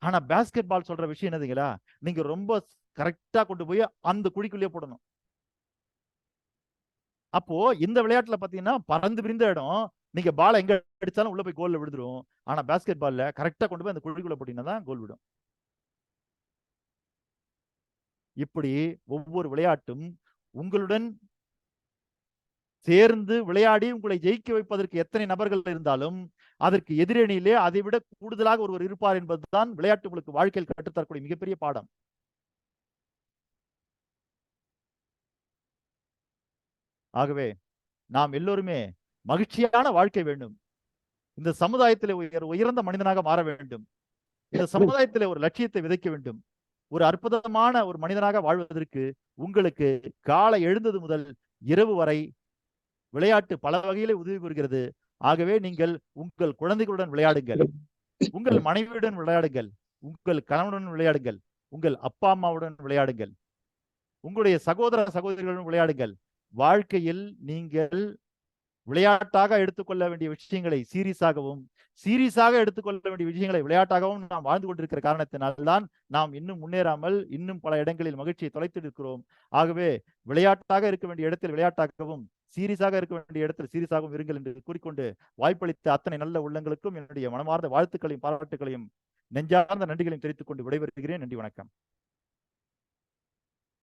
ஆனா பேஸ்கெட் பால் சொல்ற விஷயம் என்னதுங்களா, நீங்க ரொம்ப கரெக்டா கொண்டு போய் அந்த குழிக்குள்ளேயே போடணும். அப்போ இந்த விளையாட்டுல பாத்தீங்கன்னா பறந்து விரிந்த இடம், நீங்க பால் எங்க அடிச்சாலும் உள்ள போய் கோல்ல விழுந்துரும். ஆனா பேஸ்கெட் பால்ல கரெக்டா கொண்டு போய் அந்த குழிக்குள்ள போட்டீங்கன்னா தான் கோல் விடும். இப்படி ஒவ்வொரு விளையாட்டும் உங்களுடன் சேர்ந்து விளையாடி உங்களை ஜெயிக்க வைப்பதற்கு எத்தனை நபர்கள் இருந்தாலும் அதற்கு எதிரணியிலே அதை விட கூடுதலாக ஒருவர் இருப்பார் என்பதுதான் விளையாட்டு உங்களுக்கு வாழ்க்கையில் கற்றுத்தரக்கூடிய மிகப்பெரிய பாடம். ஆகவே நாம் எல்லோருமே மகிழ்ச்சியான வாழ்க்கை வேண்டும், இந்த சமுதாயத்திலே உயர்ந்த மனிதனாக மாற வேண்டும், இந்த சமுதாயத்திலே ஒரு லட்சியத்தை விதைக்க வேண்டும். ஒரு அற்புதமான ஒரு மனிதனாக வாழ்வதற்கு உங்களுக்கு காலை எழுந்தது முதல் இரவு வரை விளையாட்டு பல வகையிலே உதவி புரிகிறது. ஆகவே நீங்கள் உங்கள் குழந்தைகளுடன் விளையாடுங்கள், உங்கள் மனைவியுடன் விளையாடுங்கள், உங்கள் கணவனுடன் விளையாடுங்கள், உங்கள் அப்பா அம்மாவுடன் விளையாடுங்கள், உங்களுடைய சகோதர சகோதரிகளுடன் விளையாடுங்கள். வாழ்க்கையில் நீங்கள் விளையாட்டாக எடுத்துக்கொள்ள வேண்டிய விஷயங்களை சீரியஸாக எடுத்துக்கொள்ள வேண்டிய விஷயங்களை விளையாட்டாகவும் நாம் வாழ்ந்து கொண்டிருக்கிற காரணத்தினால்தான் நாம் இன்னும் முன்னேறாமல் இன்னும் பல இடங்களில் மகிழ்ச்சியை தொலைத்து இருக்கிறோம். ஆகவே விளையாட்டாக இருக்க வேண்டிய இடத்தில் விளையாட்டாகவும், சீரியஸாக இருக்க வேண்டிய இடத்தில் சீரியஸாகவும் இருங்கள் என்று கூறிக்கொண்டு வாய்ப்பளித்த அத்தனை நல்ல உள்ளங்களுக்கும் என்னுடைய மனமார்ந்த வாழ்த்துக்களையும் பாராட்டுகளையும் நெஞ்சார்ந்த நன்றிகளையும் தெரிவித்துக் கொண்டு விடைபெறுகிறேன். நன்றி, வணக்கம்.